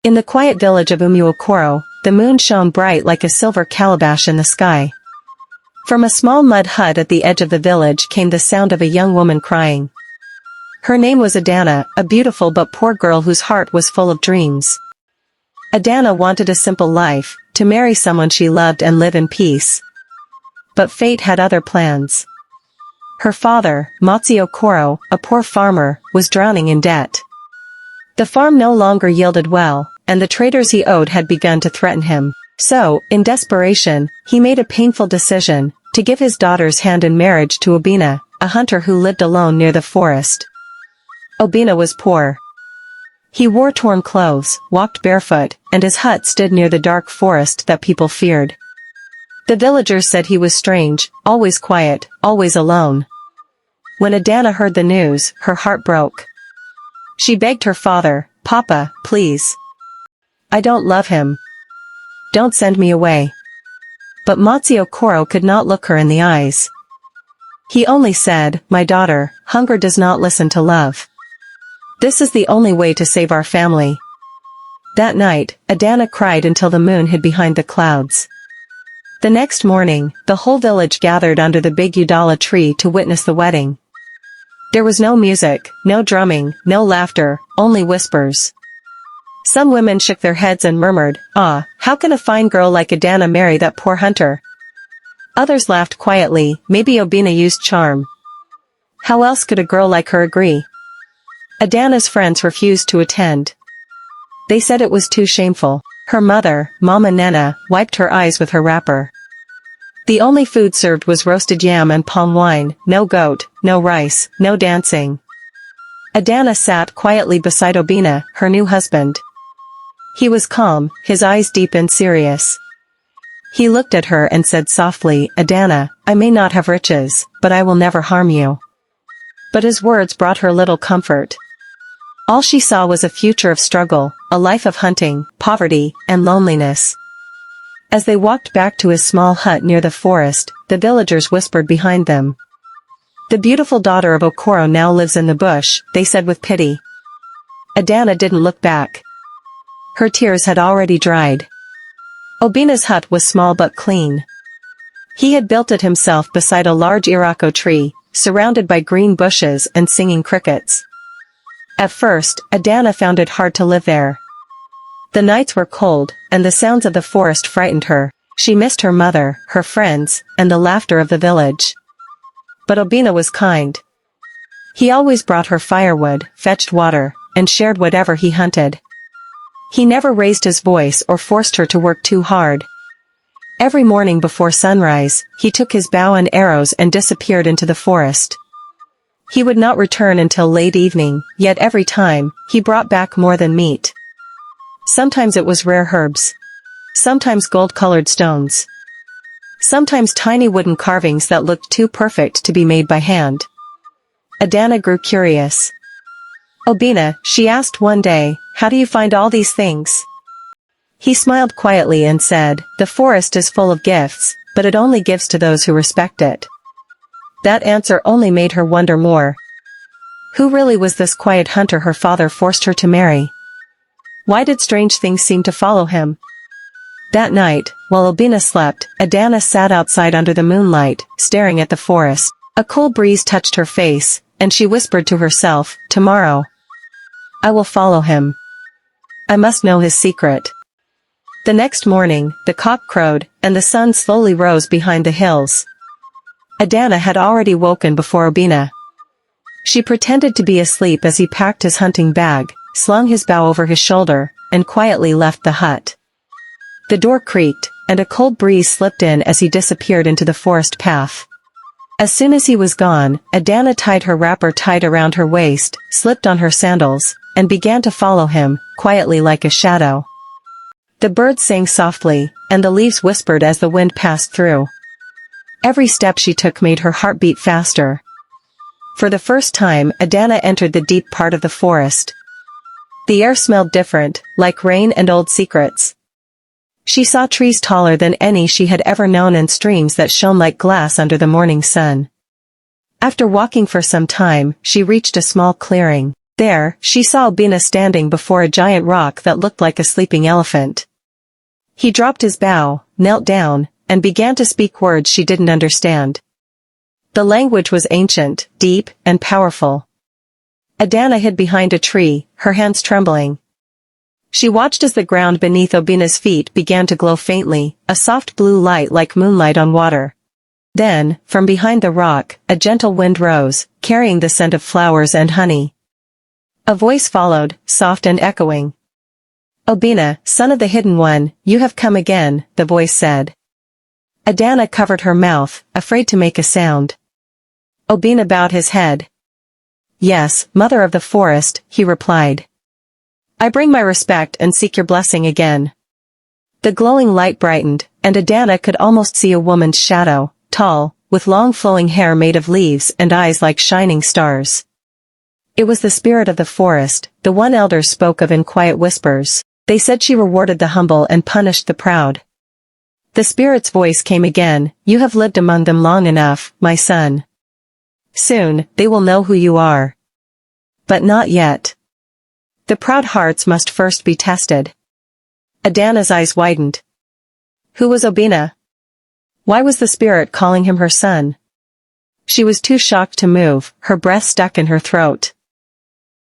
In the quiet village of Umuokoro, the moon shone bright like a silver calabash in the sky. From a small mud hut at the edge of the village came the sound of a young woman crying. Her name was Adana, a beautiful but poor girl whose heart was full of dreams. Adana wanted a simple life, to marry someone she loved and live in peace. But fate had other plans. Her father, Matsuo Koro, a poor farmer, was drowning in debt. The farm no longer yielded well, and the traders he owed had begun to threaten him. So, in desperation, he made a painful decision, to give his daughter's hand in marriage to Obina, a hunter who lived alone near the forest. Obina was poor. He wore torn clothes, walked barefoot, and his hut stood near the dark forest that people feared. The villagers said he was strange, always quiet, always alone. When Adana heard the news, her heart broke. She begged her father, "Papa, please. I don't love him. Don't send me away." But Matsuo Koro could not look her in the eyes. He only said, "My daughter, hunger does not listen to love. This is the only way to save our family." That night, Adana cried until the moon hid behind the clouds. The next morning, the whole village gathered under the big Udala tree to witness the wedding. There was no music, no drumming, no laughter, only whispers. Some women shook their heads and murmured, "Ah, how can a fine girl like Adana marry that poor hunter?" Others laughed quietly, maybe Obina used charm. How else could a girl like her agree? Adana's friends refused to attend. They said it was too shameful. Her mother, Mama Nena, wiped her eyes with her wrapper. The only food served was roasted yam and palm wine, no goat, no rice, no dancing. Adana sat quietly beside Obina, her new husband. He was calm, his eyes deep and serious. He looked at her and said softly, "Adana, I may not have riches, but I will never harm you." But his words brought her little comfort. All she saw was a future of struggle, a life of hunting, poverty, and loneliness. As they walked back to his small hut near the forest, the villagers whispered behind them. "The beautiful daughter of Okoro now lives in the bush," they said with pity. Adana didn't look back. Her tears had already dried. Obina's hut was small but clean. He had built it himself beside a large irako tree, surrounded by green bushes and singing crickets. At first, Adana found it hard to live there. The nights were cold, and the sounds of the forest frightened her. She missed her mother, her friends, and the laughter of the village. But Obina was kind. He always brought her firewood, fetched water, and shared whatever he hunted. He never raised his voice or forced her to work too hard. Every morning before sunrise, he took his bow and arrows and disappeared into the forest. He would not return until late evening, yet every time, he brought back more than meat. Sometimes it was rare herbs. Sometimes gold-colored stones. Sometimes tiny wooden carvings that looked too perfect to be made by hand. Adana grew curious. "Obina," she asked one day, "how do you find all these things?" He smiled quietly and said, "The forest is full of gifts, but it only gives to those who respect it." That answer only made her wonder more. Who really was this quiet hunter her father forced her to marry? Why did strange things seem to follow him? That night, while Obina slept, Adana sat outside under the moonlight, staring at the forest. A cool breeze touched her face, and she whispered to herself, "Tomorrow, I will follow him. I must know his secret." The next morning, the cock crowed, and the sun slowly rose behind the hills. Adana had already woken before Obina. She pretended to be asleep as he packed his hunting bag, slung his bow over his shoulder, and quietly left the hut. The door creaked, and a cold breeze slipped in as he disappeared into the forest path. As soon as he was gone, Adana tied her wrapper tight around her waist, slipped on her sandals, and began to follow him, quietly like a shadow. The birds sang softly, and the leaves whispered as the wind passed through. Every step she took made her heart beat faster. For the first time, Adana entered the deep part of the forest. The air smelled different, like rain and old secrets. She saw trees taller than any she had ever known and streams that shone like glass under the morning sun. After walking for some time, she reached a small clearing. There, she saw Obina standing before a giant rock that looked like a sleeping elephant. He dropped his bow, knelt down, and began to speak words she didn't understand. The language was ancient, deep, and powerful. Adana hid behind a tree, her hands trembling. She watched as the ground beneath Obina's feet began to glow faintly, a soft blue light like moonlight on water. Then, from behind the rock, a gentle wind rose, carrying the scent of flowers and honey. A voice followed, soft and echoing. "Obina, son of the Hidden One, you have come again," the voice said. Adana covered her mouth, afraid to make a sound. Obina bowed his head. "Yes, Mother of the Forest," he replied. "I bring my respect and seek your blessing again." The glowing light brightened, and Adana could almost see a woman's shadow, tall, with long flowing hair made of leaves and eyes like shining stars. It was the spirit of the forest, the one elders spoke of in quiet whispers. They said she rewarded the humble and punished the proud. The spirit's voice came again, "You have lived among them long enough, my son. Soon, they will know who you are. But not yet. The proud hearts must first be tested." Adana's eyes widened. Who was Obina? Why was the spirit calling him her son? She was too shocked to move, her breath stuck in her throat.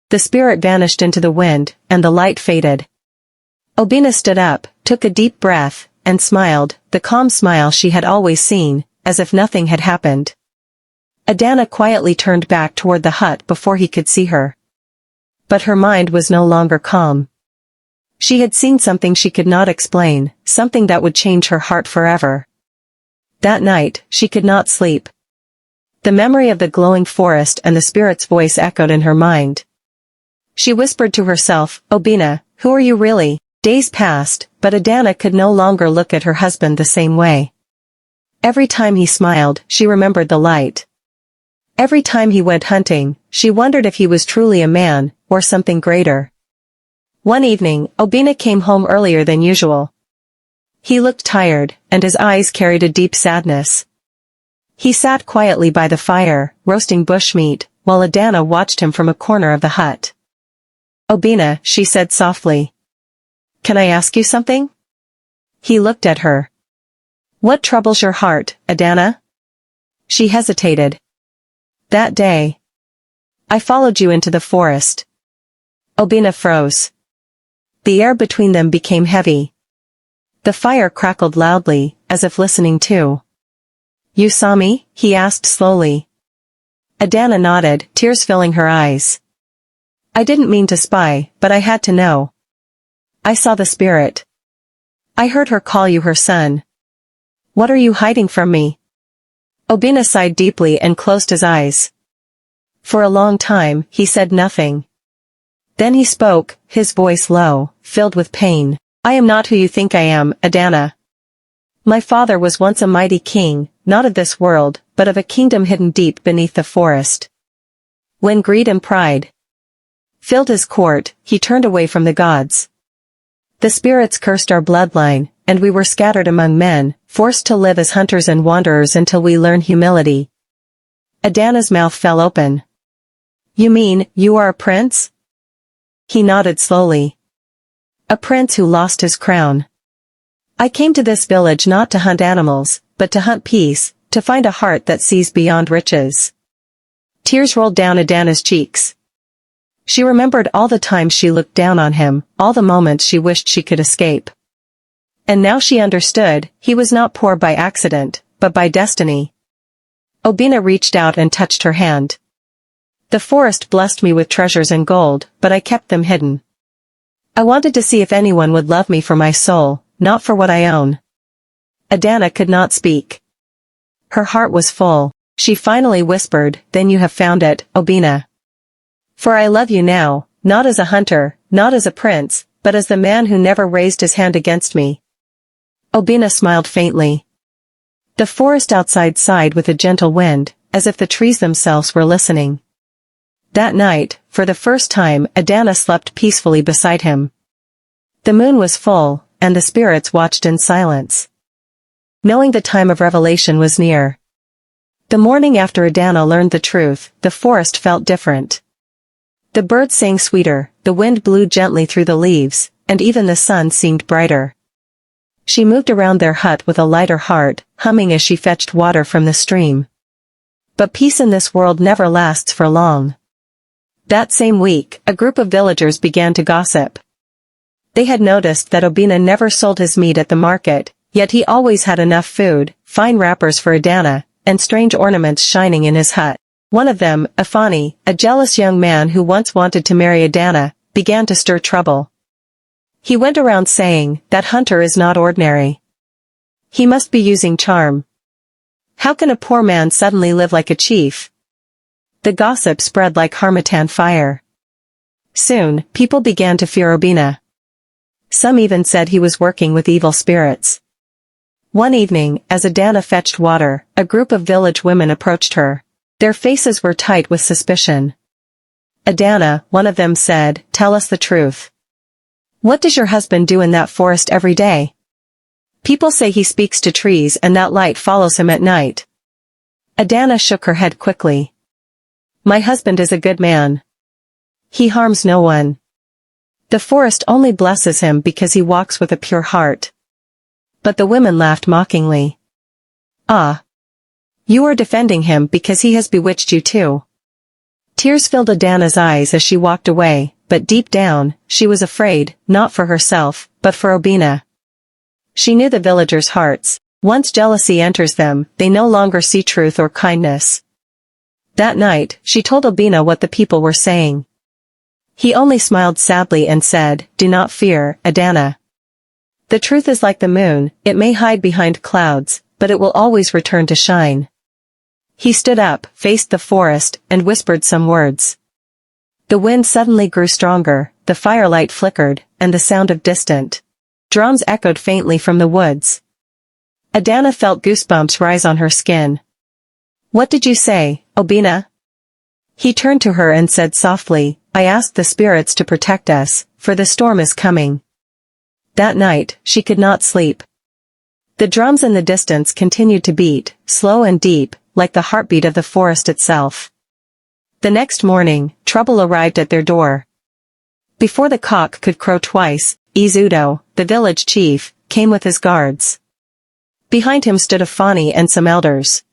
The spirit vanished into the wind, and the light faded. Obina stood up, took a deep breath, and smiled, the calm smile she had always seen, as if nothing had happened. Adana quietly turned back toward the hut before he could see her. But her mind was no longer calm. She had seen something she could not explain, something that would change her heart forever. That night, she could not sleep. The memory of the glowing forest and the spirit's voice echoed in her mind. She whispered to herself, "Obina, who are you really?" Days passed, but Adana could no longer look at her husband the same way. Every time he smiled, she remembered the light. Every time he went hunting, she wondered if he was truly a man, or something greater. One evening, Obina came home earlier than usual. He looked tired, and his eyes carried a deep sadness. He sat quietly by the fire, roasting bushmeat, while Adana watched him from a corner of the hut. "Obina," she said softly. "Can I ask you something?" He looked at her. "What troubles your heart, Adana?" She hesitated. "That day. I followed you into the forest." Obina froze. The air between them became heavy. The fire crackled loudly, as if listening too. "You saw me?" he asked slowly. Adana nodded, tears filling her eyes. "I didn't mean to spy, but I had to know. I saw the spirit. I heard her call you her son. What are you hiding from me?" Obina sighed deeply and closed his eyes. For a long time, he said nothing. Then he spoke, his voice low, filled with pain. "I am not who you think I am, Adana. My father was once a mighty king, not of this world, but of a kingdom hidden deep beneath the forest. When greed and pride filled his court, he turned away from the gods. The spirits cursed our bloodline, and we were scattered among men, forced to live as hunters and wanderers until we learned humility." Adana's mouth fell open. "You mean, you are a prince?" He nodded slowly. "A prince who lost his crown. I came to this village not to hunt animals, but to hunt peace, to find a heart that sees beyond riches." Tears rolled down Adana's cheeks. She remembered all the times she looked down on him, all the moments she wished she could escape. And now she understood, he was not poor by accident, but by destiny. Obina reached out and touched her hand. "The forest blessed me with treasures and gold, but I kept them hidden. I wanted to see if anyone would love me for my soul, not for what I own." Adana could not speak. Her heart was full. She finally whispered, "Then you have found it, Obina. For I love you now, not as a hunter, not as a prince, but as the man who never raised his hand against me." Obina smiled faintly. The forest outside sighed with a gentle wind, as if the trees themselves were listening. That night, for the first time, Adana slept peacefully beside him. The moon was full, and the spirits watched in silence, knowing the time of revelation was near. The morning after Adana learned the truth, the forest felt different. The birds sang sweeter, the wind blew gently through the leaves, and even the sun seemed brighter. She moved around their hut with a lighter heart, humming as she fetched water from the stream. But peace in this world never lasts for long. That same week, a group of villagers began to gossip. They had noticed that Obina never sold his meat at the market, yet he always had enough food, fine wrappers for Adana, and strange ornaments shining in his hut. One of them, Afani, a jealous young man who once wanted to marry Adana, began to stir trouble. He went around saying, "That hunter is not ordinary. He must be using charm. How can a poor man suddenly live like a chief?" The gossip spread like harmattan fire. Soon, people began to fear Obina. Some even said he was working with evil spirits. One evening, as Adana fetched water, a group of village women approached her. Their faces were tight with suspicion. "Adana," one of them said, "tell us the truth. What does your husband do in that forest every day? People say he speaks to trees and that light follows him at night." Adana shook her head quickly. "My husband is a good man. He harms no one. The forest only blesses him because he walks with a pure heart." But the women laughed mockingly. "Ah. You are defending him because he has bewitched you too." Tears filled Adana's eyes as she walked away, but deep down, she was afraid, not for herself, but for Obina. She knew the villagers' hearts. Once jealousy enters them, they no longer see truth or kindness. That night, she told Obina what the people were saying. He only smiled sadly and said, "Do not fear, Adana. The truth is like the moon, it may hide behind clouds, but it will always return to shine." He stood up, faced the forest, and whispered some words. The wind suddenly grew stronger, the firelight flickered, and the sound of distant drums echoed faintly from the woods. Adana felt goosebumps rise on her skin. "What did you say, Obina?" He turned to her and said softly, "I asked the spirits to protect us, for the storm is coming." That night, she could not sleep. The drums in the distance continued to beat, slow and deep, like the heartbeat of the forest itself. The next morning, trouble arrived at their door. Before the cock could crow twice, Izudo, the village chief, came with his guards. Behind him stood Afani and some elders.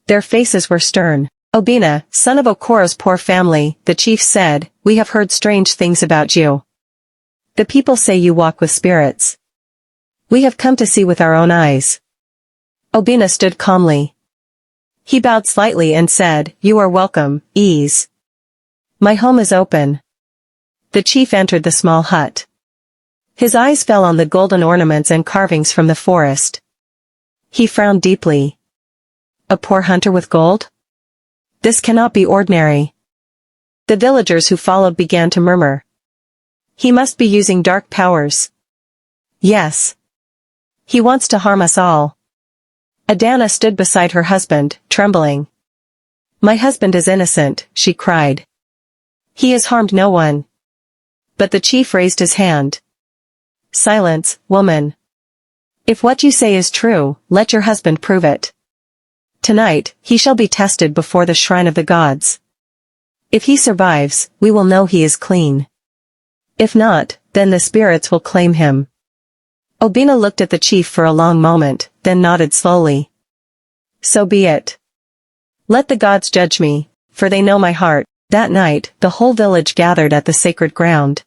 Their faces were stern. "Obina, son of Okoro's poor family," the chief said, "we have heard strange things about you. The people say you walk with spirits. We have come to see with our own eyes." Obina stood calmly. He bowed slightly and said, "You are welcome, Ease. My home is open." The chief entered the small hut. His eyes fell on the golden ornaments and carvings from the forest. He frowned deeply. "A poor hunter with gold? This cannot be ordinary." The villagers who followed began to murmur. "He must be using dark powers. Yes. He wants to harm us all." Adana stood beside her husband, trembling. "My husband is innocent," she cried. "He has harmed no one." But the chief raised his hand. "Silence, woman. If what you say is true, let your husband prove it. Tonight, he shall be tested before the shrine of the gods. If he survives, we will know he is clean. If not, then the spirits will claim him." Obina looked at the chief for a long moment, then nodded slowly. "So be it. Let the gods judge me, for they know my heart." That night, the whole village gathered at the sacred ground.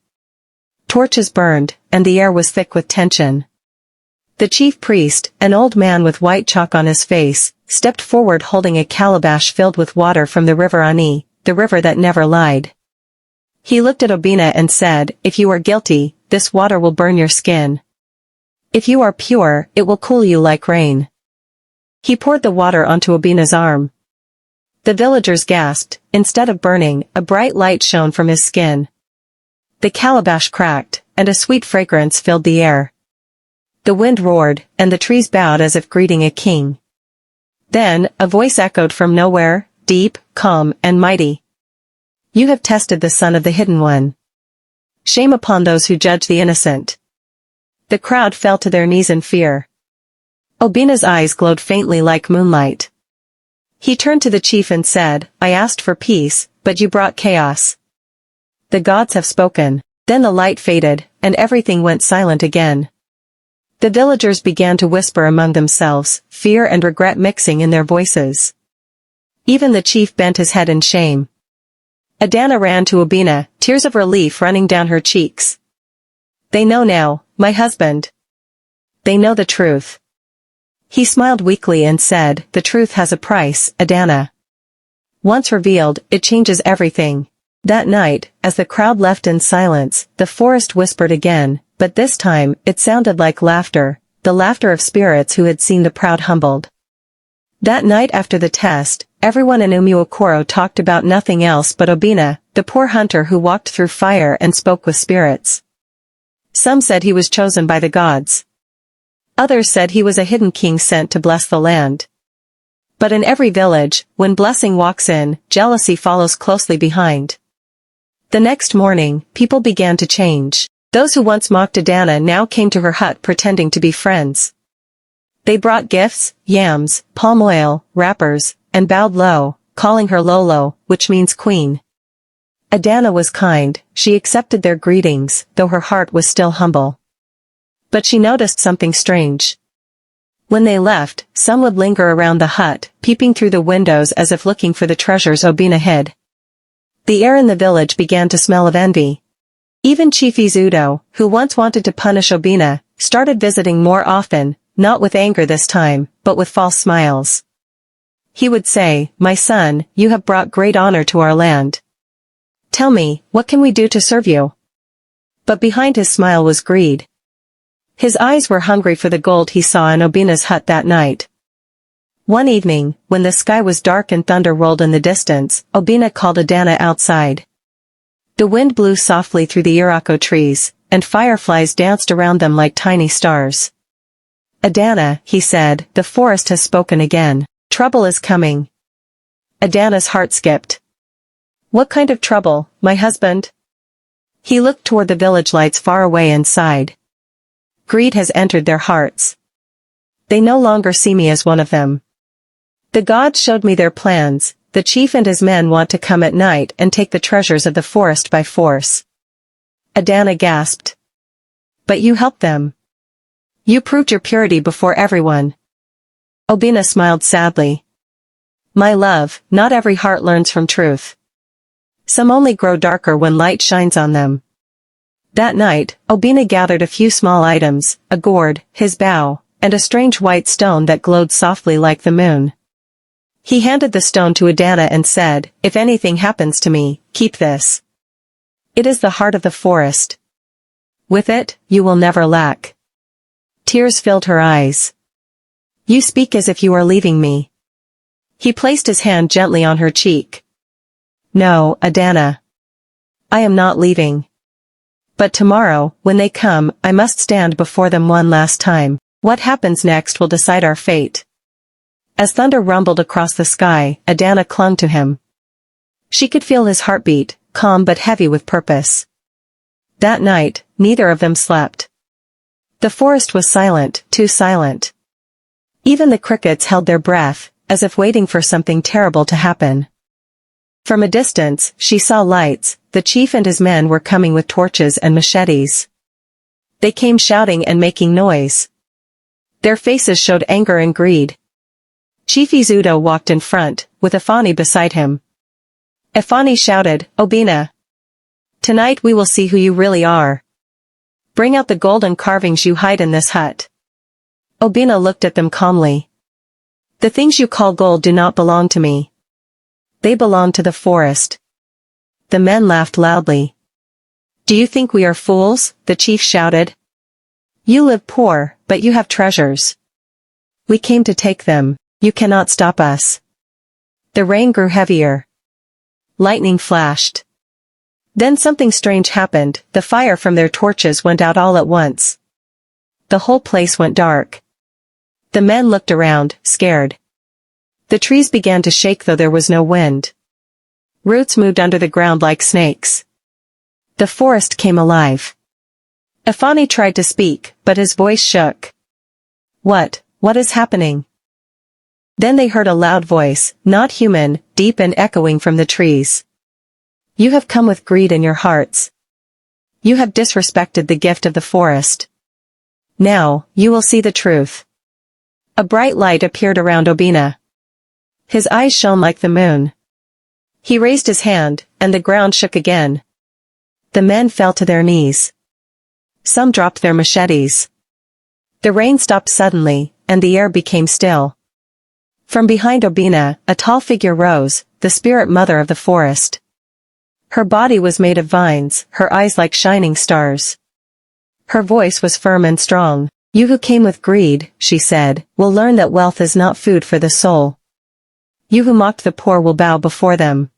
Torches burned, and the air was thick with tension. The chief priest, an old man with white chalk on his face, stepped forward holding a calabash filled with water from the river Ani, the river that never lied. He looked at Obina and said, "If you are guilty, this water will burn your skin. If you are pure, it will cool you like rain." He poured the water onto Obina's arm. The villagers gasped. Instead of burning, a bright light shone from his skin. The calabash cracked, and a sweet fragrance filled the air. The wind roared, and the trees bowed as if greeting a king. Then, a voice echoed from nowhere, deep, calm, and mighty. "You have tested the Son of the Hidden One. Shame upon those who judge the innocent." The crowd fell to their knees in fear. Obina's eyes glowed faintly like moonlight. He turned to the chief and said, "I asked for peace, but you brought chaos. The gods have spoken. Then the light faded, and everything went silent again. The villagers began to whisper among themselves, fear and regret mixing in their voices. Even the chief bent his head in shame. Adana ran to Obina, tears of relief running down her cheeks. They know now, my husband. They know the truth. He smiled weakly and said, the truth has a price, Adana. Once revealed, it changes everything. That night, as the crowd left in silence, the forest whispered again, but this time, it sounded like laughter, the laughter of spirits who had seen the proud humbled. That night after the test, everyone in Umuokoro talked about nothing else but Obina, the poor hunter who walked through fire and spoke with spirits. Some said he was chosen by the gods. Others said he was a hidden king sent to bless the land. But in every village, when blessing walks in, jealousy follows closely behind. The next morning, people began to change. Those who once mocked Adana now came to her hut pretending to be friends. They brought gifts, yams, palm oil, wrappers, and bowed low, calling her Lolo, which means queen. Adana was kind, she accepted their greetings, though her heart was still humble. But she noticed something strange. When they left, some would linger around the hut, peeping through the windows as if looking for the treasures Obina hid. The air in the village began to smell of envy. Even Chief Izudo, who once wanted to punish Obina, started visiting more often, not with anger this time, but with false smiles. He would say, my son, you have brought great honor to our land. Tell me, what can we do to serve you? But behind his smile was greed. His eyes were hungry for the gold he saw in Obina's hut that night. One evening, when the sky was dark and thunder rolled in the distance, Obina called Adana outside. The wind blew softly through the irako trees, and fireflies danced around them like tiny stars. Adana, he said, the forest has spoken again. Trouble is coming. Adana's heart skipped. What kind of trouble, my husband? He looked toward the village lights far away and sighed. Greed has entered their hearts. They no longer see me as one of them. The gods showed me their plans. The chief and his men want to come at night and take the treasures of the forest by force. Adana gasped. But you helped them. You proved your purity before everyone. Obina smiled sadly. My love, not every heart learns from truth. Some only grow darker when light shines on them. That night, Obina gathered a few small items, a gourd, his bow, and a strange white stone that glowed softly like the moon. He handed the stone to Adana and said, if anything happens to me, keep this. It is the heart of the forest. With it, you will never lack. Tears filled her eyes. You speak as if you are leaving me. He placed his hand gently on her cheek. No, Adana. I am not leaving. But tomorrow, when they come, I must stand before them one last time. What happens next will decide our fate. As thunder rumbled across the sky, Adana clung to him. She could feel his heartbeat, calm but heavy with purpose. That night, neither of them slept. The forest was silent, too silent. Even the crickets held their breath, as if waiting for something terrible to happen. From a distance, she saw lights. The chief and his men were coming with torches and machetes. They came shouting and making noise. Their faces showed anger and greed. Chief Izudo walked in front, with Afani beside him. Afani shouted, Obina. Tonight we will see who you really are. Bring out the golden carvings you hide in this hut. Obina looked at them calmly. The things you call gold do not belong to me. They belong to the forest. The men laughed loudly. Do you think we are fools? The chief shouted. You live poor, but you have treasures. We came to take them. You cannot stop us. The rain grew heavier. Lightning flashed. Then something strange happened. The fire from their torches went out all at once. The whole place went dark. The men looked around, scared. The trees began to shake though there was no wind. Roots moved under the ground like snakes. The forest came alive. Afani tried to speak, but his voice shook. What is happening? Then they heard a loud voice, not human, deep and echoing from the trees. You have come with greed in your hearts. You have disrespected the gift of the forest. Now, you will see the truth. A bright light appeared around Obina. His eyes shone like the moon. He raised his hand, and the ground shook again. The men fell to their knees. Some dropped their machetes. The rain stopped suddenly, and the air became still. From behind Obina, a tall figure rose, the spirit mother of the forest. Her body was made of vines, her eyes like shining stars. Her voice was firm and strong. You who came with greed, she said, will learn that wealth is not food for the soul. You who mocked the poor will bow before them.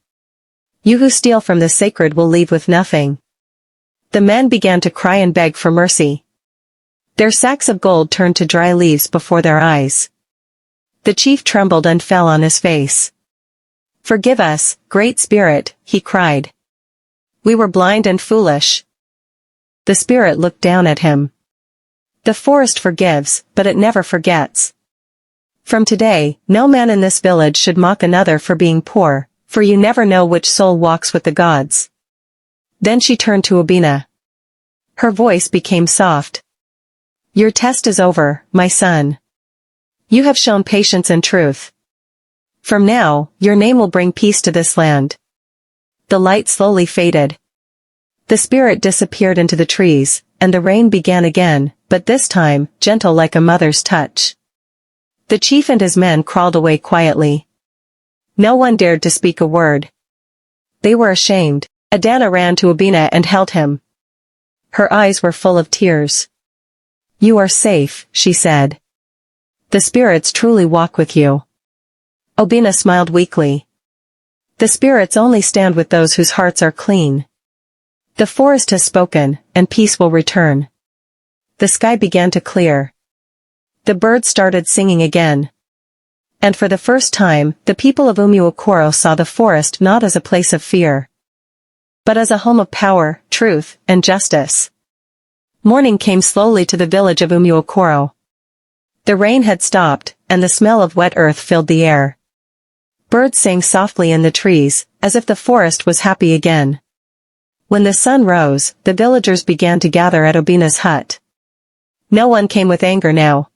You who steal from the sacred will leave with nothing. The men began to cry and beg for mercy. Their sacks of gold turned to dry leaves before their eyes. The chief trembled and fell on his face. Forgive us, Great Spirit, he cried. We were blind and foolish. The spirit looked down at him. The forest forgives, but it never forgets. From today, no man in this village should mock another for being poor, for you never know which soul walks with the gods. Then she turned to Obina. Her voice became soft. Your test is over, my son. You have shown patience and truth. From now, your name will bring peace to this land. The light slowly faded. The spirit disappeared into the trees, and the rain began again, but this time, gentle like a mother's touch. The chief and his men crawled away quietly. No one dared to speak a word. They were ashamed. Adana ran to Obina and held him. Her eyes were full of tears. You are safe, she said. The spirits truly walk with you. Obina smiled weakly. The spirits only stand with those whose hearts are clean. The forest has spoken, and peace will return. The sky began to clear. The birds started singing again. And for the first time, the people of Umuokoro saw the forest not as a place of fear, but as a home of power, truth, and justice. Morning came slowly to the village of Umuokoro. The rain had stopped, and the smell of wet earth filled the air. Birds sang softly in the trees, as if the forest was happy again. When the sun rose, the villagers began to gather at Obina's hut. No one came with anger now.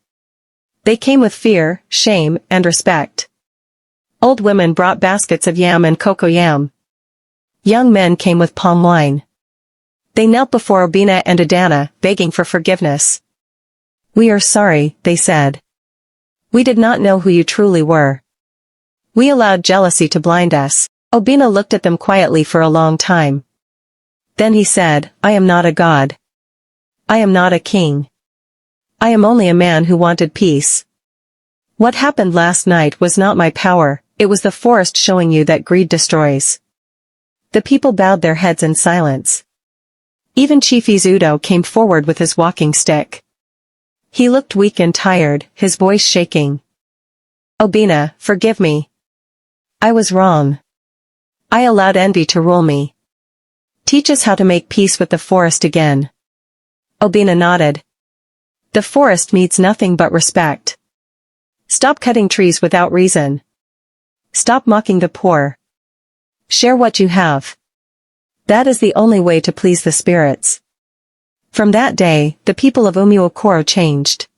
They came with fear, shame, and respect. Old women brought baskets of yam and cocoyam. Young men came with palm wine. They knelt before Obina and Adana, begging for forgiveness. We are sorry, they said. We did not know who you truly were. We allowed jealousy to blind us. Obina looked at them quietly for a long time. Then he said, I am not a god. I am not a king. I am only a man who wanted peace. What happened last night was not my power, it was the forest showing you that greed destroys. The people bowed their heads in silence. Even Chief Izudo came forward with his walking stick. He looked weak and tired, his voice shaking. Obina, forgive me. I was wrong. I allowed envy to rule me. Teach us how to make peace with the forest again. Obina nodded. The forest needs nothing but respect. Stop cutting trees without reason. Stop mocking the poor. Share what you have. That is the only way to please the spirits. From that day, the people of Umuokoro changed.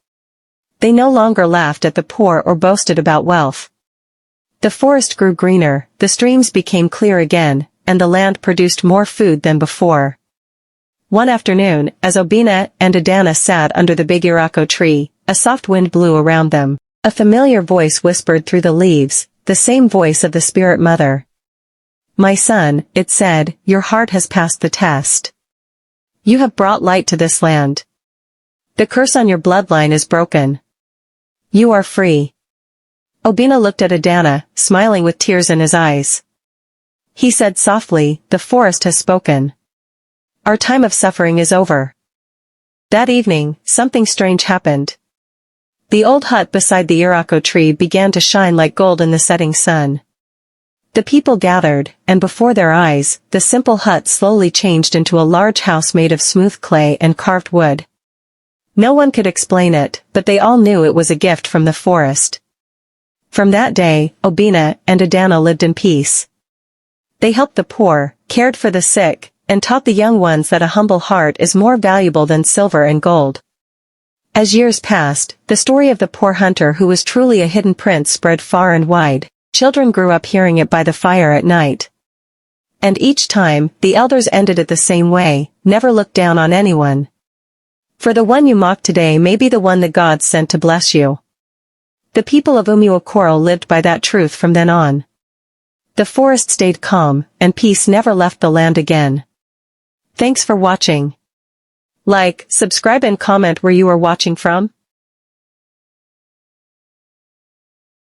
They no longer laughed at the poor or boasted about wealth. The forest grew greener, the streams became clear again, and the land produced more food than before. One afternoon, as Obina and Adana sat under the big irako tree, a soft wind blew around them. A familiar voice whispered through the leaves, the same voice of the spirit mother. My son, it said, your heart has passed the test. You have brought light to this land. The curse on your bloodline is broken. You are free. Obina looked at Adana, smiling with tears in his eyes. He said softly, the forest has spoken. Our time of suffering is over. That evening, something strange happened. The old hut beside the irako tree began to shine like gold in the setting sun. The people gathered, and before their eyes, the simple hut slowly changed into a large house made of smooth clay and carved wood. No one could explain it, but they all knew it was a gift from the forest. From that day, Obina and Adana lived in peace. They helped the poor, cared for the sick, and taught the young ones that a humble heart is more valuable than silver and gold. As years passed, the story of the poor hunter who was truly a hidden prince spread far and wide. Children grew up hearing it by the fire at night. And each time, the elders ended it the same way: never look down on anyone. For the one you mock today may be the one that God sent to bless you. The people of Umuokoro lived by that truth from then on. The forest stayed calm, and peace never left the land again. Thanks for watching. Like, subscribe and comment where you are watching from.